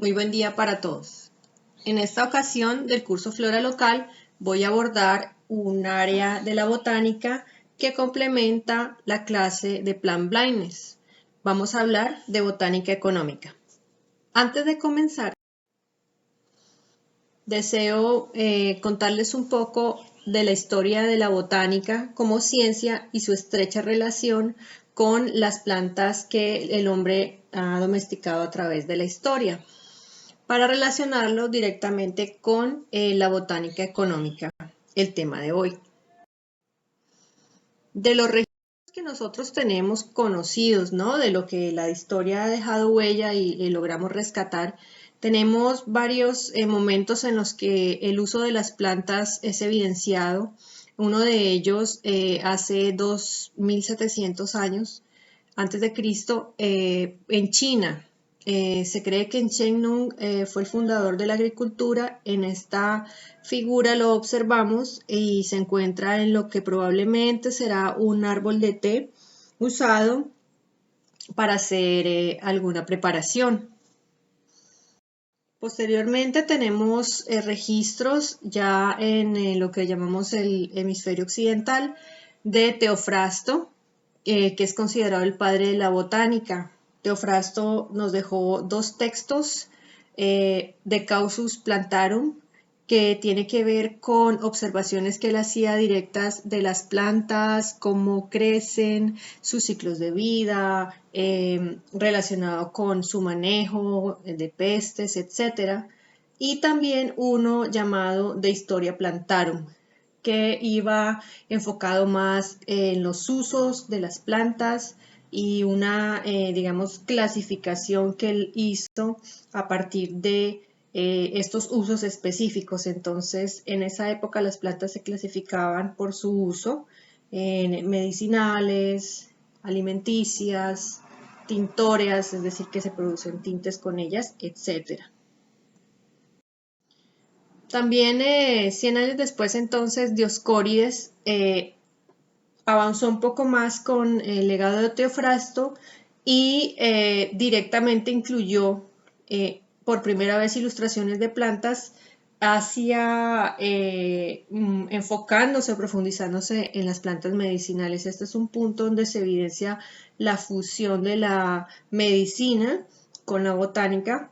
Muy buen día para todos. En esta ocasión del curso Flora Local voy a abordar un área de la botánica que complementa la clase de Plant Blindness. Vamos a hablar de botánica económica. Antes de comenzar, deseo contarles un poco de la historia de la botánica como ciencia y su estrecha relación con las plantas que el hombre ha domesticado a través de la historia, para relacionarlo directamente con la botánica económica, el tema de hoy. De los registros que nosotros tenemos conocidos, ¿no? De lo que la historia ha dejado huella y logramos rescatar, tenemos varios momentos en los que el uso de las plantas es evidenciado. Uno de ellos hace 2700 años antes de Cristo, en China. Se cree que en Chen Nung fue el fundador de la agricultura. En esta figura lo observamos y se encuentra en lo que probablemente será un árbol de té usado para hacer alguna preparación. Posteriormente tenemos registros ya en lo que llamamos el hemisferio occidental de Teofrasto, que es considerado el padre de la botánica. Teofrasto nos dejó dos textos de Causus Plantarum, que tiene que ver con observaciones que él hacía directas de las plantas, cómo crecen, sus ciclos de vida, relacionado con su manejo de pestes, etc. Y también uno llamado De Historia Plantarum, que iba enfocado más en los usos de las plantas y una, digamos, clasificación que él hizo a partir de estos usos específicos. Entonces, en esa época las plantas se clasificaban por su uso en medicinales, alimenticias, tintóreas, es decir, que se producen tintes con ellas, etcétera. También 100 años después, entonces, Dioscórides avanzó un poco más con el legado de Teofrasto y directamente incluyó por primera vez ilustraciones de plantas hacia enfocándose o profundizándose en las plantas medicinales. Este es un punto donde se evidencia la fusión de la medicina con la botánica.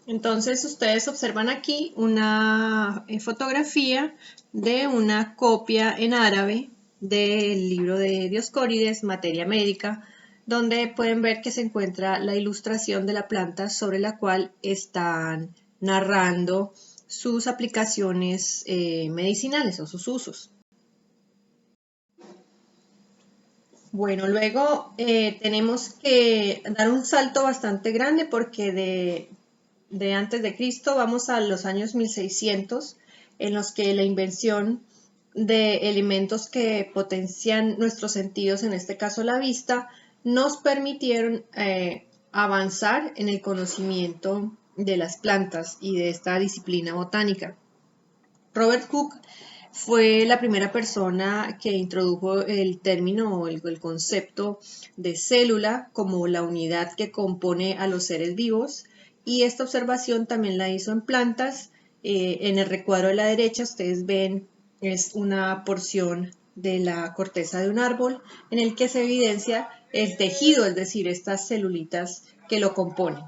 Entonces ustedes observan aquí una fotografía de una copia en árabe del libro de Dioscórides, Materia Médica, donde pueden ver que se encuentra la ilustración de la planta sobre la cual están narrando sus aplicaciones medicinales o sus usos. Bueno, luego tenemos que dar un salto bastante grande porque de antes de Cristo vamos a los años 1600, en los que la invención de elementos que potencian nuestros sentidos, en este caso la vista, nos permitieron avanzar en el conocimiento de las plantas y de esta disciplina botánica. Robert Hooke fue la primera persona que introdujo el término o el concepto de célula como la unidad que compone a los seres vivos, y esta observación también la hizo en plantas. En el recuadro de la derecha ustedes ven es una porción de la corteza de un árbol en el que se evidencia el tejido, es decir, estas celulitas que lo componen.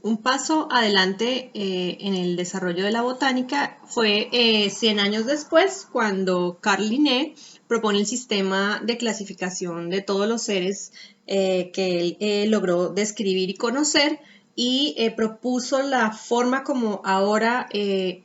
Un paso adelante en el desarrollo de la botánica fue 100 años después, cuando Carl Linné propone el sistema de clasificación de todos los seres que él logró describir y conocer, y propuso la forma como ahora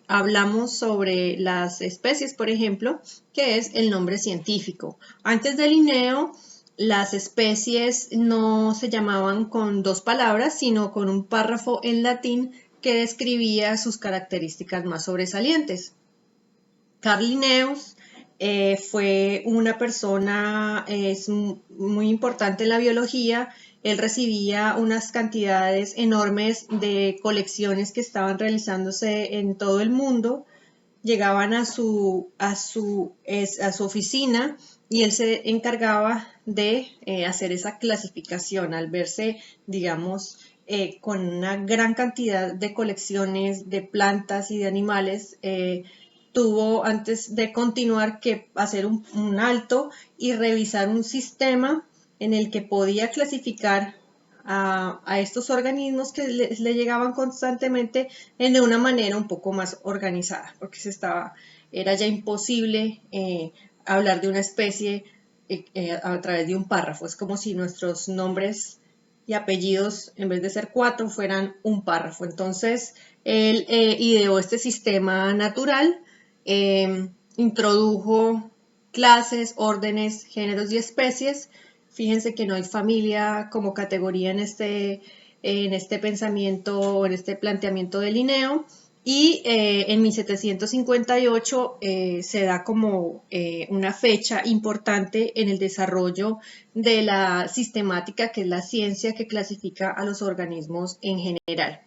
hablamos sobre las especies, por ejemplo, que es el nombre científico. Antes de Linneo, las especies no se llamaban con dos palabras, sino con un párrafo en latín que describía sus características más sobresalientes. Carl Linnaeus fue una persona muy importante en la biología. Él recibía unas cantidades enormes de colecciones que estaban realizándose en todo el mundo. Llegaban a su oficina y él se encargaba de hacer esa clasificación al verse, digamos, con una gran cantidad de colecciones de plantas y de animales. Tuvo antes de continuar que hacer un alto y revisar un sistema en el que podía clasificar a estos organismos que le llegaban constantemente de una manera un poco más organizada, porque era ya imposible hablar de una especie a través de un párrafo. Es como si nuestros nombres y apellidos, en vez de ser 4, fueran un párrafo. Entonces, él ideó este sistema natural, introdujo clases, órdenes, géneros y especies. Fíjense que no hay familia como categoría en este pensamiento, en este planteamiento de Linneo. Y en 1758 se da como una fecha importante en el desarrollo de la sistemática, que es la ciencia que clasifica a los organismos en general.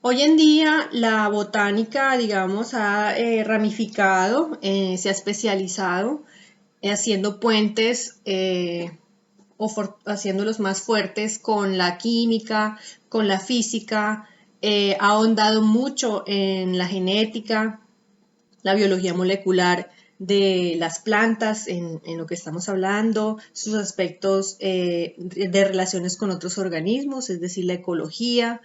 Hoy en día la botánica, digamos, ha ramificado, se ha especializado, haciendo puentes o haciéndolos más fuertes con la química, con la física, ha ahondado mucho en la genética, la biología molecular de las plantas, en lo que estamos hablando, sus aspectos de relaciones con otros organismos, es decir, la ecología,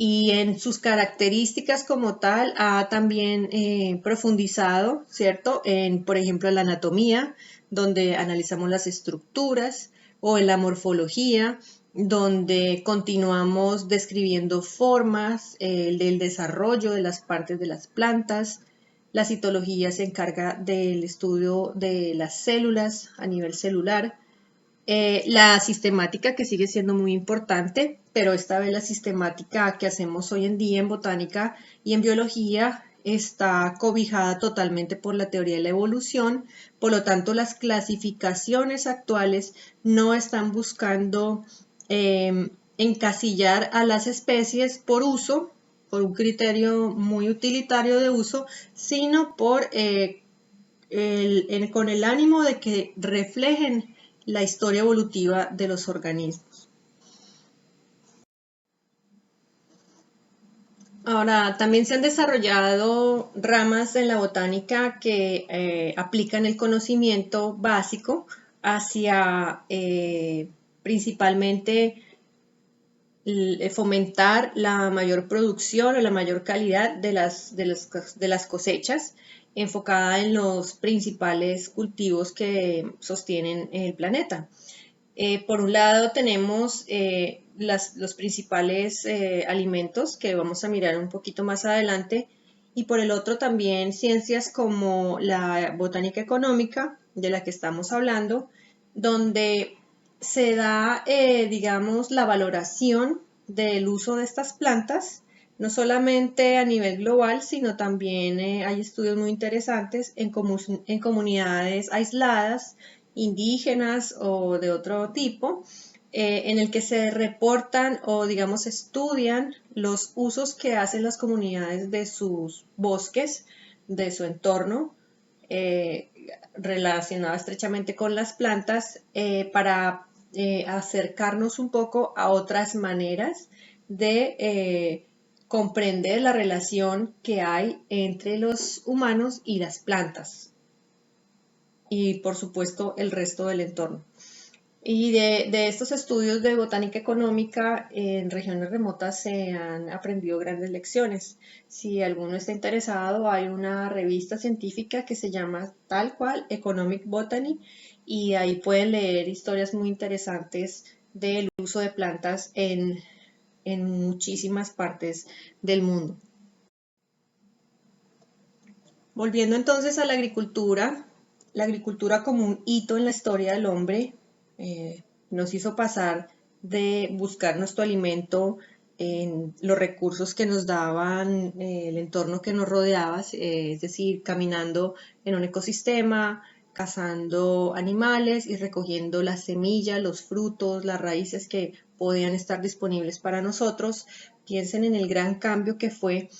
y en sus características como tal ha también profundizado, ¿cierto? Por ejemplo, en la anatomía, donde analizamos las estructuras, o en la morfología, donde continuamos describiendo formas del desarrollo de las partes de las plantas. La citología se encarga del estudio de las células a nivel celular. La sistemática, que sigue siendo muy importante, pero esta vez la sistemática que hacemos hoy en día en botánica y en biología está cobijada totalmente por la teoría de la evolución. Por lo tanto, las clasificaciones actuales no están buscando encasillar a las especies por uso, por un criterio muy utilitario de uso, sino con el ánimo de que reflejen la historia evolutiva de los organismos. Ahora, también se han desarrollado ramas en la botánica que aplican el conocimiento básico hacia principalmente fomentar la mayor producción o la mayor calidad de las cosechas, enfocada en los principales cultivos que sostienen el planeta. Por un lado tenemos los principales alimentos que vamos a mirar un poquito más adelante, y por el otro también ciencias como la botánica económica, de la que estamos hablando, donde se da, digamos, la valoración del uso de estas plantas, no solamente a nivel global, sino también hay estudios muy interesantes en comunidades aisladas, indígenas o de otro tipo, en el que se reportan o, digamos, estudian los usos que hacen las comunidades de sus bosques, de su entorno, relacionado estrechamente con las plantas, para acercarnos un poco a otras maneras de comprender la relación que hay entre los humanos y las plantas, y por supuesto el resto del entorno. Y de estos estudios de botánica económica en regiones remotas se han aprendido grandes lecciones. Si alguno está interesado, hay una revista científica que se llama tal cual Economic Botany, y ahí pueden leer historias muy interesantes del uso de plantas en muchísimas partes del mundo. Volviendo entonces a la agricultura como un hito en la historia del hombre, nos hizo pasar de buscar nuestro alimento en los recursos que nos daban el entorno que nos rodeaba, es decir, caminando en un ecosistema, cazando animales y recogiendo las semillas, los frutos, las raíces que podían estar disponibles para nosotros. Piensen en el gran cambio que fue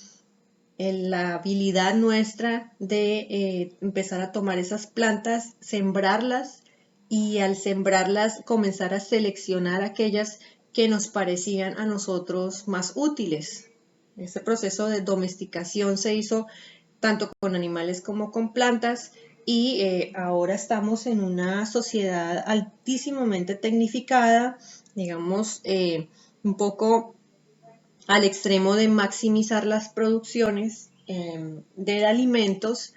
la habilidad nuestra de empezar a tomar esas plantas, sembrarlas y al sembrarlas comenzar a seleccionar aquellas que nos parecían a nosotros más útiles. Este proceso de domesticación se hizo tanto con animales como con plantas y ahora estamos en una sociedad altísimamente tecnificada, digamos, un poco al extremo de maximizar las producciones de alimentos,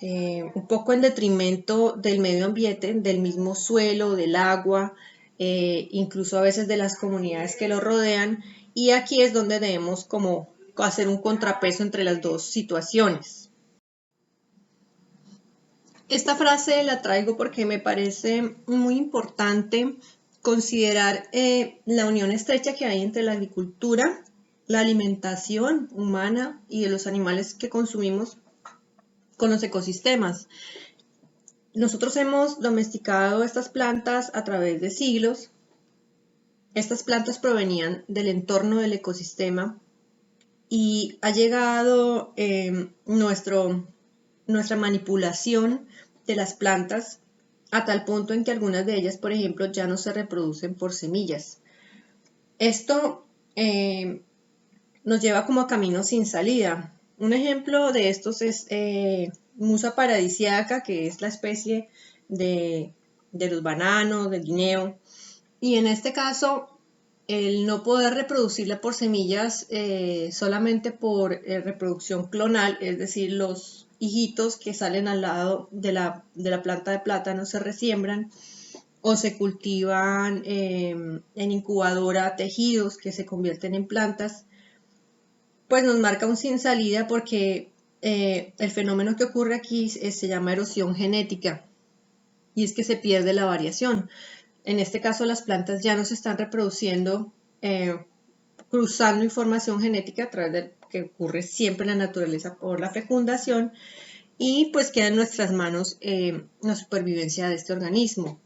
un poco en detrimento del medio ambiente, del mismo suelo, del agua, incluso a veces de las comunidades que lo rodean. Y aquí es donde debemos como hacer un contrapeso entre las dos situaciones. Esta frase la traigo porque me parece muy importante considerar la unión estrecha que hay entre la agricultura, la alimentación humana y de los animales que consumimos con los ecosistemas. Nosotros hemos domesticado estas plantas a través de siglos. Estas plantas provenían del entorno del ecosistema y ha llegado nuestra manipulación de las plantas a tal punto en que algunas de ellas, por ejemplo, ya no se reproducen por semillas. Esto nos lleva como a caminos sin salida. Un ejemplo de estos es Musa paradisiaca, que es la especie de los bananos, del guineo. Y en este caso, el no poder reproducirla por semillas solamente por reproducción clonal, es decir, los hijitos que salen al lado de la planta de plátano se resiembran o se cultivan en incubadora tejidos que se convierten en plantas, pues nos marca un sin salida porque el fenómeno que ocurre aquí se llama erosión genética y es que se pierde la variación. En este caso las plantas ya no se están reproduciendo cruzando información genética a través de que ocurre siempre en la naturaleza por la fecundación y pues queda en nuestras manos la supervivencia de este organismo.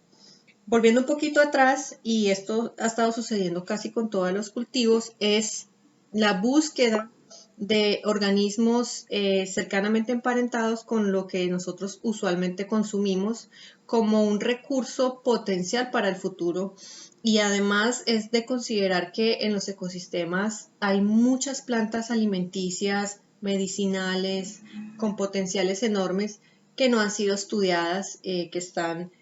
Volviendo un poquito atrás, y esto ha estado sucediendo casi con todos los cultivos, es la búsqueda de organismos cercanamente emparentados con lo que nosotros usualmente consumimos como un recurso potencial para el futuro. Y además es de considerar que en los ecosistemas hay muchas plantas alimenticias, medicinales, con potenciales enormes que no han sido estudiadas, que están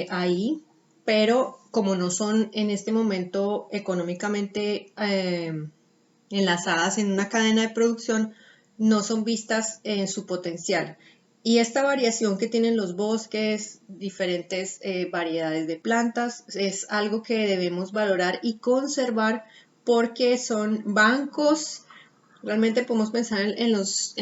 ahí, pero como no son en este momento económicamente enlazadas en una cadena de producción, no son vistas en su potencial. Y esta variación que tienen los bosques, diferentes variedades de plantas, es algo que debemos valorar y conservar porque son bancos. Realmente podemos pensar en los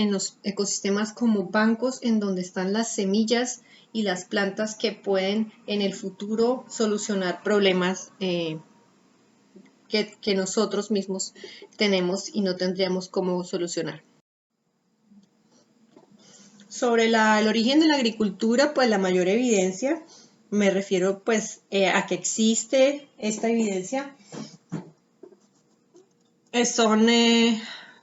ecosistemas como bancos en donde están las semillas y las plantas que pueden en el futuro solucionar problemas que nosotros mismos tenemos y no tendríamos cómo solucionar. Sobre el origen de la agricultura, pues la mayor evidencia, me refiero pues a que existe esta evidencia, son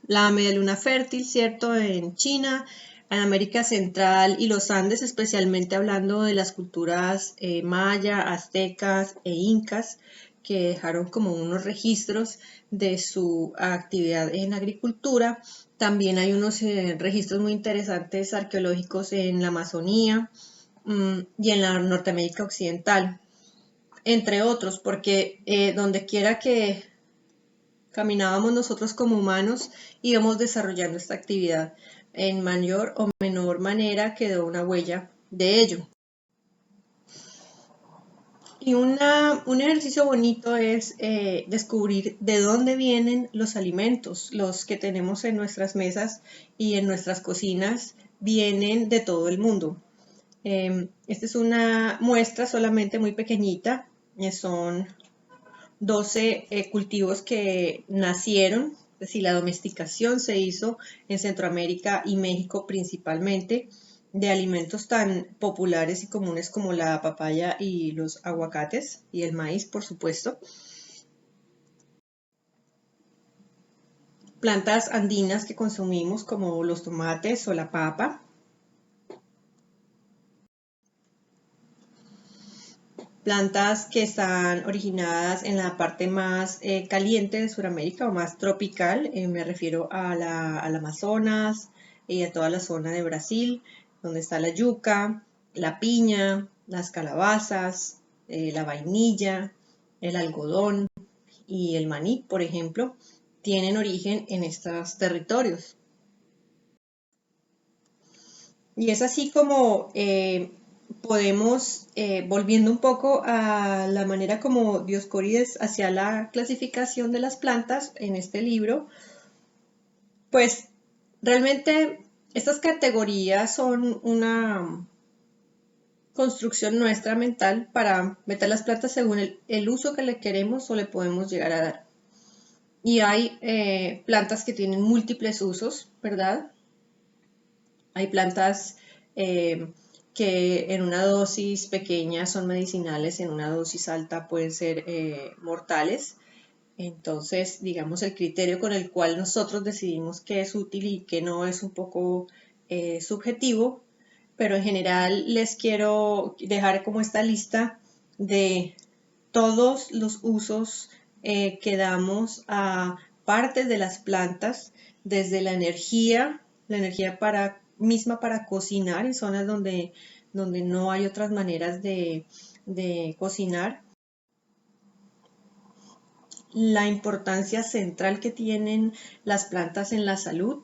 la media luna fértil, ¿cierto? En China, en América Central y los Andes, especialmente hablando de las culturas maya, aztecas e incas, que dejaron como unos registros de su actividad en agricultura. También hay unos registros muy interesantes arqueológicos en la Amazonía y en la Norteamérica Occidental, entre otros, porque donde quiera que caminábamos nosotros como humanos, íbamos desarrollando esta actividad en mayor o menor manera, quedó una huella de ello. Y un ejercicio bonito es descubrir de dónde vienen los alimentos, los que tenemos en nuestras mesas y en nuestras cocinas, vienen de todo el mundo. Esta es una muestra solamente muy pequeñita, son 12 cultivos que nacieron, es decir, la domesticación se hizo en Centroamérica y México principalmente, de alimentos tan populares y comunes como la papaya y los aguacates y el maíz, por supuesto. plantas andinas que consumimos como los tomates o la papa. Plantas que están originadas en la parte más caliente de Sudamérica o más tropical. Me refiero al Amazonas y a toda la zona de Brasil, donde está la yuca, la piña, las calabazas, la vainilla, el algodón y el maní, por ejemplo, tienen origen en estos territorios. Y es así como podemos, volviendo un poco a la manera como Dioscórides hacía la clasificación de las plantas en este libro, pues realmente estas categorías son una construcción nuestra mental para meter las plantas según el uso que le queremos o le podemos llegar a dar. Y hay plantas que tienen múltiples usos, ¿verdad? Hay plantas que en una dosis pequeña son medicinales, en una dosis alta pueden ser mortales. Entonces, digamos, el criterio con el cual nosotros decidimos qué es útil y qué no es un poco subjetivo, pero en general les quiero dejar como esta lista de todos los usos que damos a partes de las plantas, desde la energía misma para cocinar en zonas donde no hay otras maneras de cocinar, la importancia central que tienen las plantas en la salud,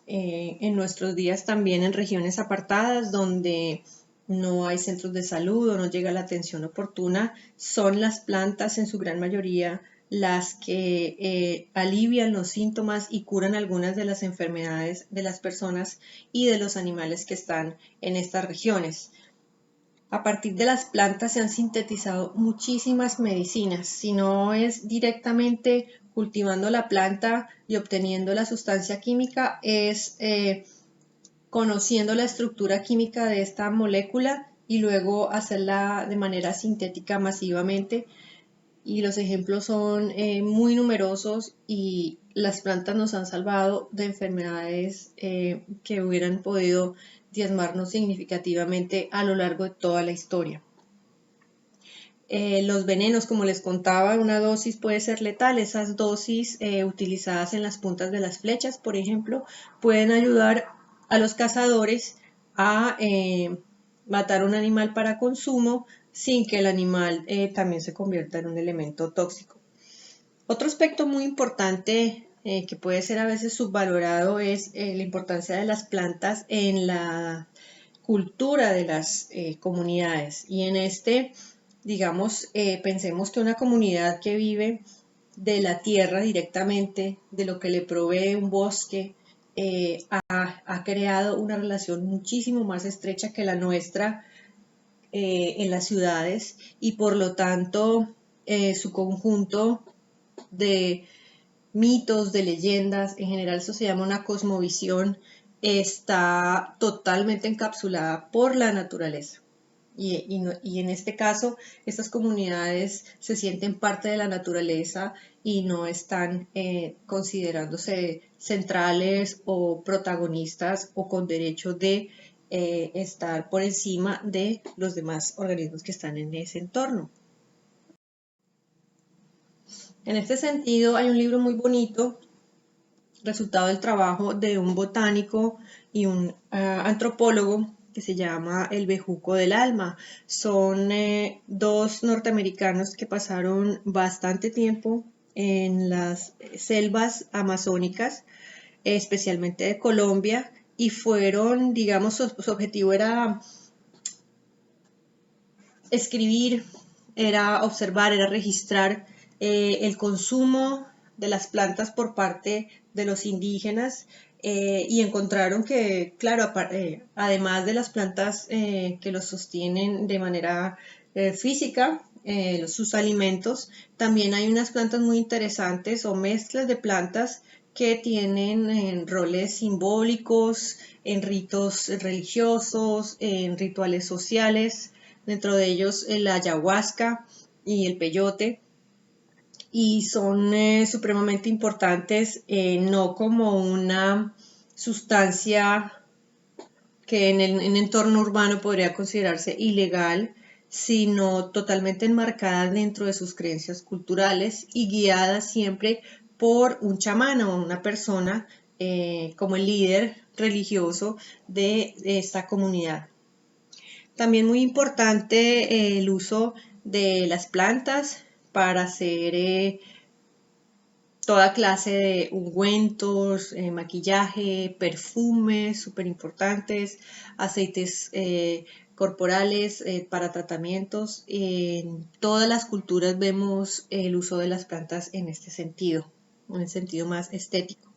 en nuestros días también en regiones apartadas donde no hay centros de salud o no llega la atención oportuna, son las plantas en su gran mayoría las que alivian los síntomas y curan algunas de las enfermedades de las personas y de los animales que están en estas regiones. A partir de las plantas se han sintetizado muchísimas medicinas. Si no es directamente cultivando la planta y obteniendo la sustancia química, es conociendo la estructura química de esta molécula y luego hacerla de manera sintética masivamente. Y los ejemplos son muy numerosos y las plantas nos han salvado de enfermedades que hubieran podido diezmarnos significativamente a lo largo de toda la historia. Los venenos, como les contaba, una dosis puede ser letal. Esas dosis utilizadas en las puntas de las flechas, por ejemplo, pueden ayudar a los cazadores a matar un animal para consumo sin que el animal también se convierta en un elemento tóxico. Otro aspecto muy importante que puede ser a veces subvalorado es la importancia de las plantas en la cultura de las comunidades. Y en este, digamos, pensemos que una comunidad que vive de la tierra directamente, de lo que le provee un bosque, ha creado una relación muchísimo más estrecha que la nuestra en las ciudades y por lo tanto su conjunto de mitos, de leyendas, en general eso se llama una cosmovisión, está totalmente encapsulada por la naturaleza. Y en este caso, estas comunidades se sienten parte de la naturaleza y no están considerándose centrales o protagonistas o con derecho de estar por encima de los demás organismos que están en ese entorno. En este sentido, hay un libro muy bonito, resultado del trabajo de un botánico y un antropólogo que se llama El Bejuco del Alma. Son dos norteamericanos que pasaron bastante tiempo en las selvas amazónicas, especialmente de Colombia, y fueron, digamos, su objetivo era escribir, era observar, era registrar el consumo de las plantas por parte de los indígenas y encontraron que, claro, además de las plantas que los sostienen de manera física, sus alimentos, también hay unas plantas muy interesantes o mezclas de plantas que tienen roles simbólicos, en ritos religiosos, en rituales sociales, dentro de ellos la ayahuasca y el peyote. y son supremamente importantes, no como una sustancia que en el entorno urbano podría considerarse ilegal, sino totalmente enmarcadas dentro de sus creencias culturales y guiadas siempre por un chamán o una persona como el líder religioso de esta comunidad. También muy importante el uso de las plantas para hacer toda clase de ungüentos, maquillaje, perfumes súper importantes, aceites corporales para tratamientos. En todas las culturas vemos el uso de las plantas en este sentido, en el sentido más estético.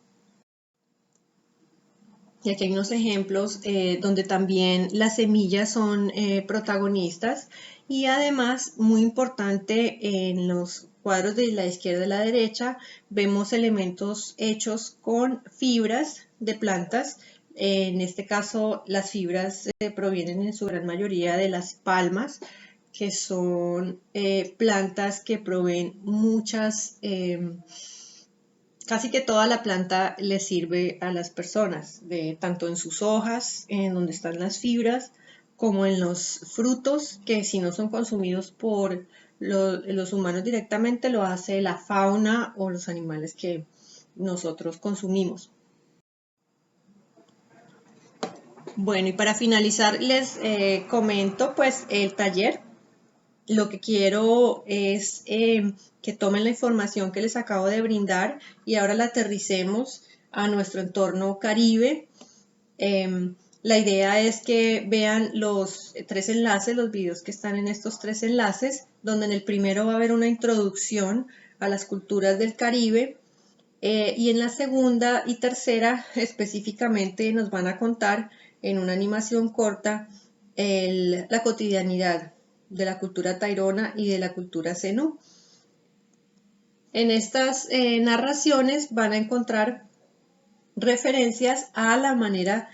Y aquí hay unos ejemplos donde también las semillas son protagonistas y además, muy importante, en los cuadros de la izquierda y la derecha vemos elementos hechos con fibras de plantas. En este caso, las fibras provienen en su gran mayoría de las palmas, que son plantas que proveen muchas casi que toda la planta le sirve a las personas, tanto en sus hojas, en donde están las fibras, como en los frutos, que si no son consumidos por los humanos directamente, lo hace la fauna o los animales que nosotros consumimos. Bueno, y para finalizar les comento pues el taller. Lo que quiero es que tomen la información que les acabo de brindar y ahora la aterricemos a nuestro entorno Caribe. La idea es que vean los tres enlaces, los videos que están en estos tres enlaces, donde en el primero va a haber una introducción a las culturas del Caribe, y en la segunda y tercera específicamente nos van a contar en una animación corta la cotidianidad de la cultura tairona y de la cultura zenú. En estas narraciones van a encontrar referencias a la manera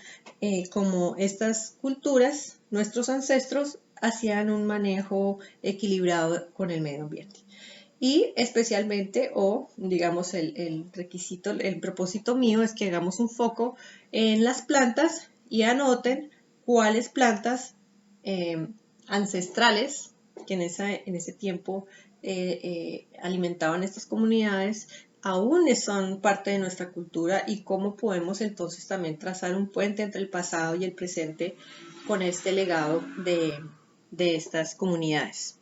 como estas culturas, nuestros ancestros, hacían un manejo equilibrado con el medio ambiente. Y especialmente, o digamos, el requisito, el propósito mío es que hagamos un foco en las plantas y anoten cuáles plantas ancestrales que en ese tiempo alimentaban estas comunidades aún son parte de nuestra cultura y cómo podemos entonces también trazar un puente entre el pasado y el presente con este legado de estas comunidades.